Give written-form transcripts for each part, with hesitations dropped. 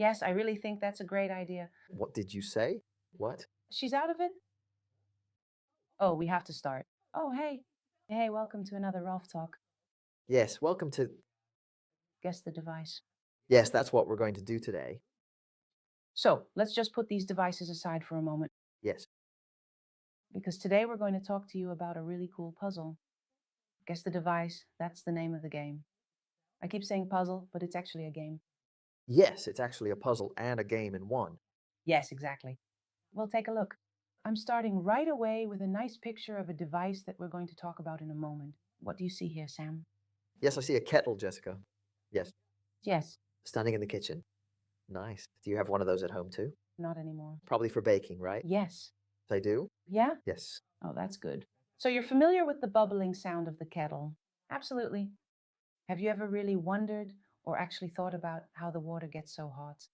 Yes, I really think that's a great idea. What did you say? What? She's out of it? Oh, we have to start. Oh, hey. Hey, welcome to another Rolf Talk. Yes, welcome to... Guess the device. Yes, that's what we're going to do today. So let's just put these devices aside for a moment, Yes. because today we're going to talk to you about a really cool puzzle. Guess the device, that's the name of the game. I keep saying puzzle, but it's actually a game. Yes, it's actually a puzzle and a game in one. Yes, exactly. Well, take a look. I'm starting right away with a nice picture of a device that we're going to talk about in a moment. What do you see here, Sam? Yes, I see a kettle, Jessica. Yes, Yes, standing in the kitchen. Nice. Do you have one of those at home too? not anymore. Probably for baking, right? Yes. I do? Yeah? Yes. Oh, that's good. So you're familiar with the bubbling sound of the kettle? Absolutely. Have you ever really wondered or actually thought about how the water gets so hot?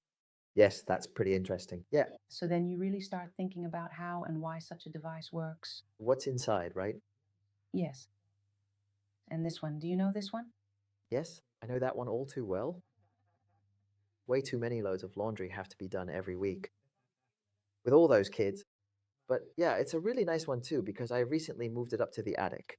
Yes, that's pretty interesting. Yeah. So then you really start thinking about how and why such a device works. What's inside, right? Yes. And this one, do you know this one? Yes, I know that one all too well. Way too many loads of laundry have to be done every week. With all those kids. But yeah, it's a really nice one too because I recently moved it up to the attic.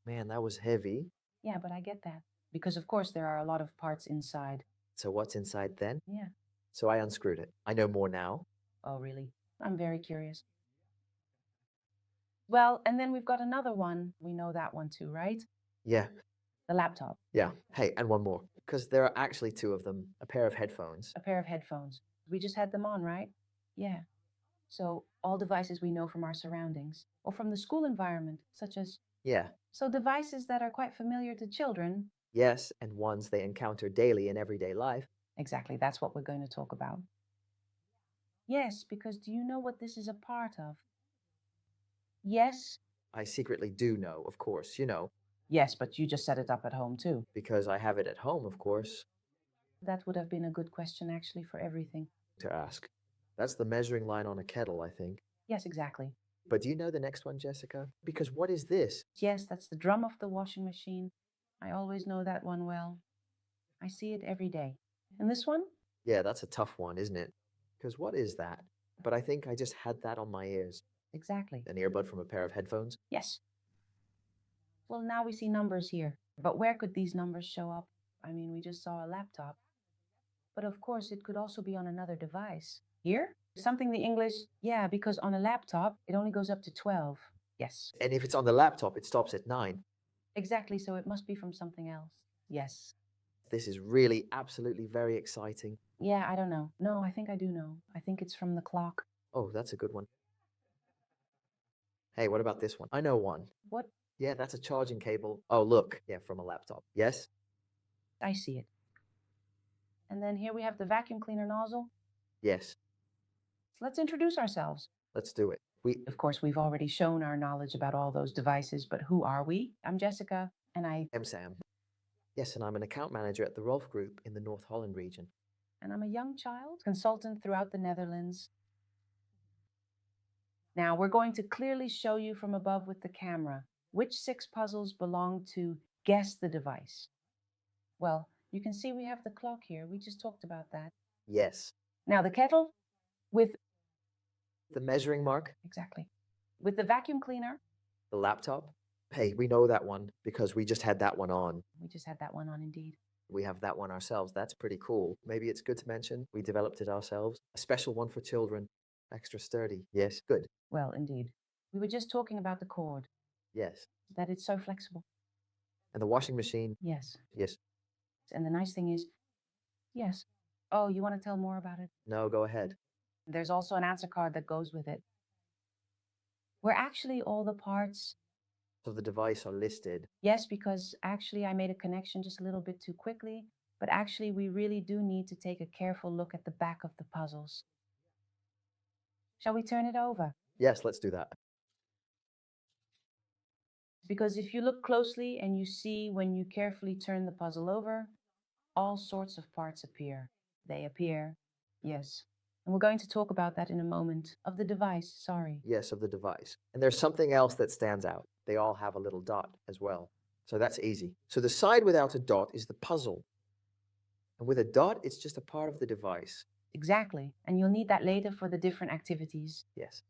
Man, that was heavy. Yeah, but I get that. Because of course there are a lot of parts inside. So what's inside then? Yeah. So I unscrewed it. I know more now. Oh, really? I'm very curious. Well, and then we've got another one. We know that one too, right? Yeah, The laptop. yeah. Hey, and one more. Because there are actually two of them. A pair of headphones. A pair of headphones. We just had them on, right? Yeah. So all devices we know from our surroundings or from the school environment, such as Yeah. so devices that are quite familiar to children. Yes, and ones they encounter daily in everyday life. Exactly, that's what we're going to talk about. Yes, because do you know what this is a part of? Yes. I secretly do know, of course, you know, Yes, but you just set it up at home too. because I have it at home, of course, That would have been a good question actually for everything. to ask. That's the measuring line on a kettle, I think. Yes, exactly. But do you know the next one, Jessica? Because what is this? Yes, that's the drum of the washing machine. I always know that one well. I see it every day. And this one? Yeah, that's a tough one, isn't it? Because what is that? But I think I just had that on my ears. Exactly. An earbud from a pair of headphones? Yes. Well, now we see numbers here. But where could these numbers show up? I mean, we just saw a laptop. But of course, it could also be on another device. Here? Something the English, yeah, because on a laptop, it only goes up to 12. Yes. And if it's on the laptop, it stops at 9. Exactly, so it must be from something else. Yes. This is really absolutely very exciting. Yeah, I don't know. No, I think I do know. I think it's from the clock. Oh, that's a good one. Hey, what about this one? I know one. What? Yeah, that's a charging cable. Oh, look. Yeah, from a laptop. Yes? I see it. And then here we have the vacuum cleaner nozzle. Yes. Let's introduce ourselves. Let's do it. Of course, we've already shown our knowledge about all those devices, but who are we? I'm Jessica, and I'm Sam. Yes, and I'm an account manager at the Rolf Group in the North Holland region. and I'm a young child consultant throughout the Netherlands. Now, we're going to clearly show you from above with the camera which 6 puzzles belong to Guess the Device. Well, you can see we have the clock here. We just talked about that. Yes. Now, the kettle with The measuring mark, exactly. With the vacuum cleaner, the laptop. Hey, we know that one because we just had that one on. we just had that one on indeed. We have that one ourselves. That's pretty cool. Maybe it's good to mention we developed it ourselves. A special one for children. Extra sturdy. Yes, good. Well, indeed. We were just talking about the cord, Yes. that it's so flexible. And the washing machine. Yes. Yes. And the nice thing is, yes. Oh, you want to tell more about it? No, go ahead. There's also an answer card that goes with it, where actually all the parts. So the device are listed. Yes, because actually I made a connection just a little bit too quickly, but actually we really do need to take a careful look at the back of the puzzles. Shall we turn it over? Yes, let's do that. Because if you look closely and you see when you carefully turn the puzzle over, all sorts of parts appear. They appear, yes. And we're going to talk about that in a moment. Of the device, sorry. Yes, of the device. And there's something else that stands out. They all have a little dot as well. So that's easy. So the side without a dot is the puzzle. And with a dot, it's just a part of the device. Exactly. And you'll need that later for the different activities. Yes.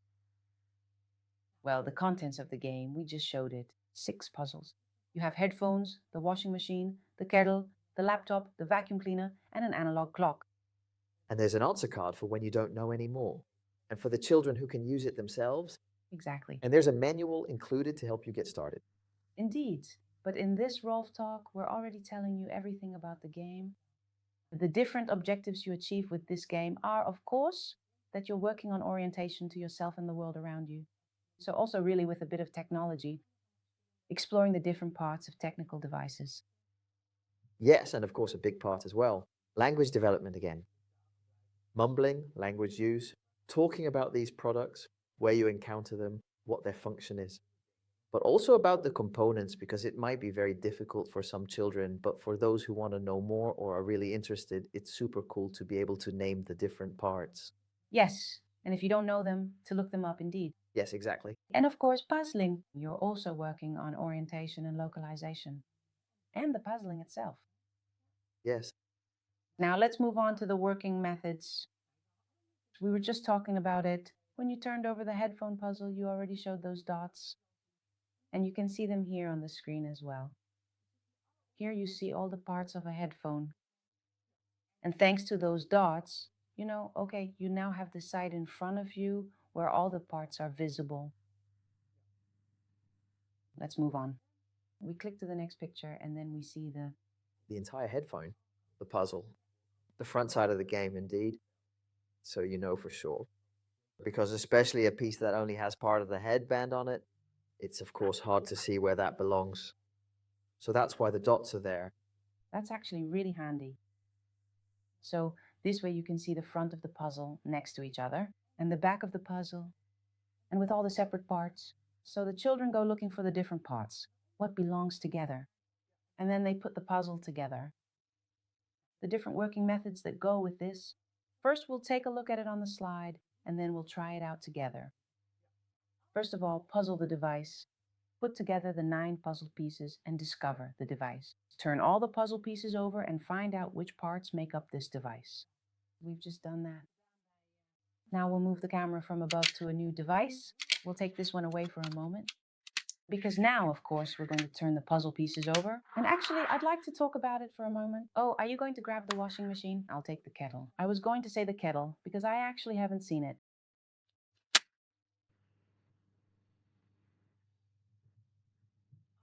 Well, the contents of the game, we just showed it. 6 puzzles. You have headphones, the washing machine, the kettle, the laptop, the vacuum cleaner, and an analog clock. And there's an answer card for when you don't know anymore. And for the children who can use it themselves. Exactly. And there's a manual included to help you get started. Indeed. But in this Rolf Talk, we're already telling you everything about the game. The different objectives you achieve with this game are, of course, that you're working on orientation to yourself and the world around you. So also really with a bit of technology, exploring the different parts of technical devices. Yes, and of course, a big part as well. Language development again. Mumbling, language use, talking about these products, where you encounter them, what their function is. But also about the components, because it might be very difficult for some children, but for those who want to know more or are really interested, it's super cool to be able to name the different parts. Yes, and if you don't know them, to look them up indeed. Yes, exactly. And of course, puzzling. You're also working on orientation and localization, and the puzzling itself. Yes. Now let's move on to the working methods. We were just talking about it. When you turned over the headphone puzzle, you already showed those dots. And you can see them here on the screen as well. Here you see all the parts of a headphone. And thanks to those dots, you now have the side in front of you where all the parts are visible. Let's move on. We click to the next picture and then we see The entire headphone, the puzzle, the front side of the game, indeed. So you know for sure. Because especially a piece that only has part of the headband on it, it's of course hard to see where that belongs. So that's why the dots are there. That's actually really handy. So this way you can see the front of the puzzle next to each other and the back of the puzzle and with all the separate parts. So the children go looking for the different parts, what belongs together. And then they put the puzzle together. The different working methods that go with this. First, we'll take a look at it on the slide and then we'll try it out together. First of all, puzzle the device. Put together the 9 puzzle pieces and discover the device. Turn all the puzzle pieces over and find out which parts make up this device. We've just done that. Now we'll move the camera from above to a new device. We'll take this one away for a moment. Because now, of course, we're going to turn the puzzle pieces over. And actually, I'd like to talk about it for a moment. Oh, are you going to grab the washing machine? I'll take the kettle. I was going to say the kettle because I actually haven't seen it.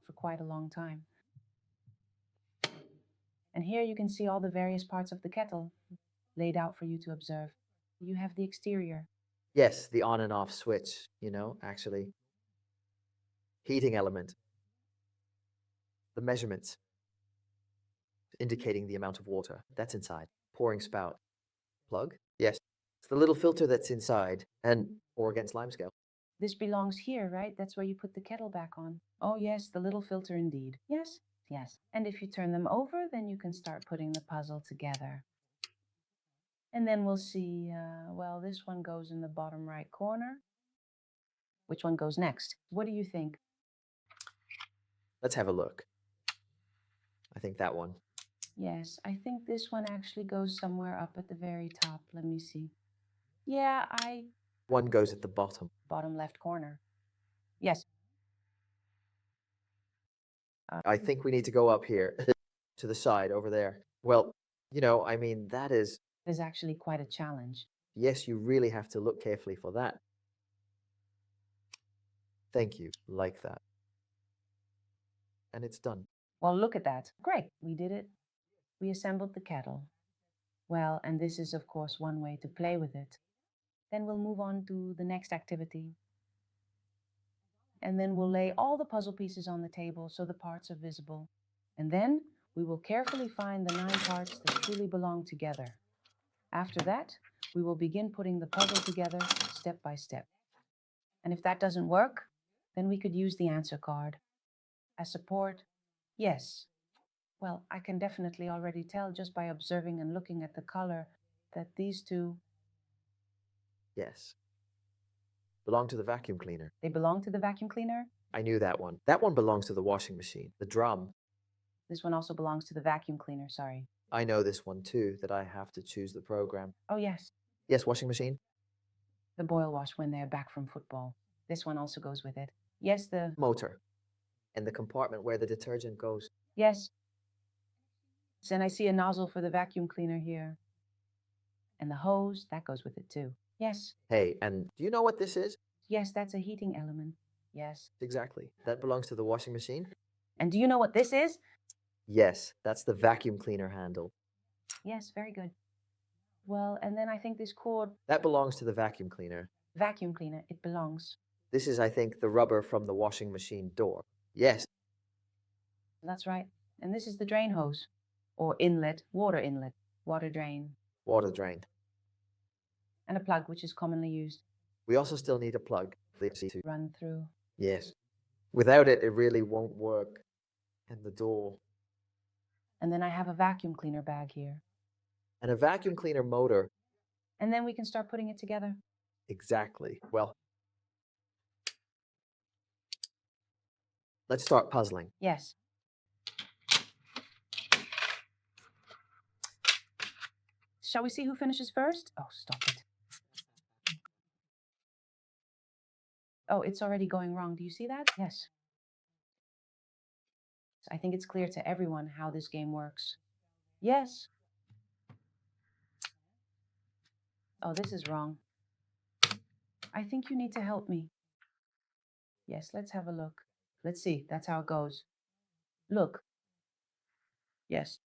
For quite a long time. And here you can see all the various parts of the kettle laid out for you to observe. You have the exterior. Yes, the on and off switch, actually. Heating element. The measurements. Indicating the amount of water. That's inside. Pouring spout. Plug? Yes. It's the little filter that's inside. And or against limescale. This belongs here, right? That's where you put the kettle back on. Oh yes, the little filter indeed. Yes, yes. And if you turn them over, then you can start putting the puzzle together. And then we'll see, well, this one goes in the bottom right corner. Which one goes next? What do you think? Let's have a look. I think that one. Yes, I think this one actually goes somewhere up at the very top. Let me see. Yeah, One goes at the bottom. Bottom left corner. Yes. I think we need to go up here to the side over there. Well, that is actually quite a challenge. Yes, you really have to look carefully for that. Thank you, like that. And it's done. Well, look at that. Great, we did it. We assembled the kettle. Well, and this is of course one way to play with it. Then we'll move on to the next activity. And then we'll lay all the puzzle pieces on the table so the parts are visible. And then we will carefully find the 9 parts that truly belong together. After that, we will begin putting the puzzle together step by step. And if that doesn't work, then we could use the answer card. As support, yes. Well, I can definitely already tell just by observing and looking at the color that these two, Yes. Belong to the vacuum cleaner. they belong to the vacuum cleaner. I knew that one. That one belongs to the washing machine. The drum. This one also belongs to the vacuum cleaner, sorry. I know this one too, that I have to choose the program. Oh, yes, Yes, washing machine, the boil wash when they're back from football. This one also goes with it. Yes, motor, and the compartment where the detergent goes. yes. Then I see a nozzle for the vacuum cleaner here. And the hose, that goes with it too. Yes, Hey, and do you know what this is? yes, that's a heating element. Yes. Exactly. That belongs to the washing machine? And do you know what this is? Yes, that's the vacuum cleaner handle. Yes, very good. Well, and then I think this cord, That belongs to the vacuum cleaner. vacuum cleaner, it belongs. This is, I think, the rubber from the washing machine door. Yes, That's right. And this is the drain hose or inlet, water drain, water drain. and a plug, which is commonly used. We also still need a plug. To Run through. Yes. Without it, it really won't work. And the door. And then I have a vacuum cleaner bag here. And a vacuum cleaner motor. And then we can start putting it together. Exactly. Well, let's start puzzling. Yes. Shall we see who finishes first? Oh, stop it. Oh, it's already going wrong. Do you see that? Yes. I think it's clear to everyone how this game works. Yes. Oh, this is wrong. I think you need to help me. Yes, let's have a look. Let's see. That's how it goes. Look. Yes.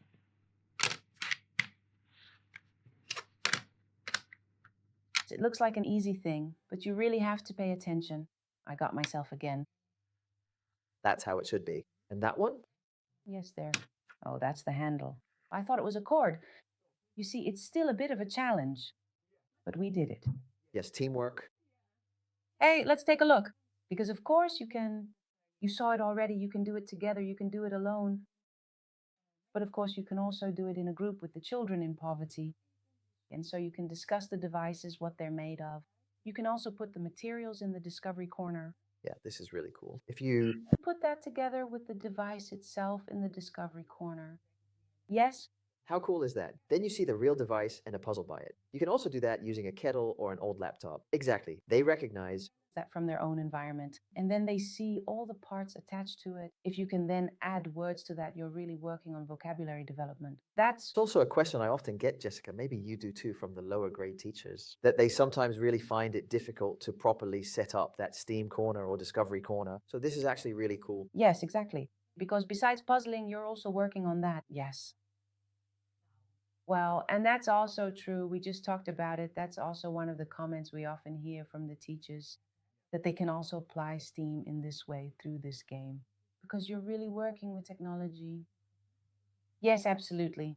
It looks like an easy thing, but you really have to pay attention. I got myself again. That's how it should be. And that one? Yes, there. Oh, that's the handle. I thought it was a cord. You see, it's still a bit of a challenge, but we did it. Yes, teamwork. Hey, let's take a look. Because of course you saw it already, you can do it together, you can do it alone. But of course you can also do it in a group with the children in poverty. And so you can discuss the devices, what they're made of. You can also put the materials in the discovery corner. Yeah, this is really cool. If you Put that together with the device itself in the discovery corner. Yes, How cool is that? Then you see the real device and a puzzle by it. You can also do that using a kettle or an old laptop. Exactly. They recognize that from their own environment. And then they see all the parts attached to it. If you can then add words to that, you're really working on vocabulary development. That's it's also a question I often get, Jessica, maybe you do too, from the lower grade teachers, that they sometimes really find it difficult to properly set up that STEAM corner or discovery corner. So this is actually really cool. yes, exactly. Because besides puzzling, you're also working on that. Yes. Well, and that's also true. We just talked about it. That's also one of the comments we often hear from the teachers, that they can also apply STEAM in this way through this game because you're really working with technology. Yes, absolutely.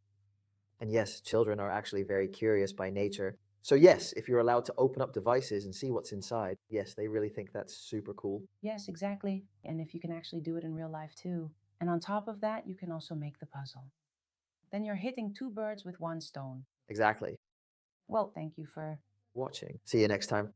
And yes, children are actually very curious by nature. So yes, if you're allowed to open up devices and see what's inside, yes, they really think that's super cool. Yes, exactly. And if you can actually do it in real life too. And on top of that, you can also make the puzzle. Then you're hitting two birds with one stone. Exactly. Well, thank you for Watching. See you next time.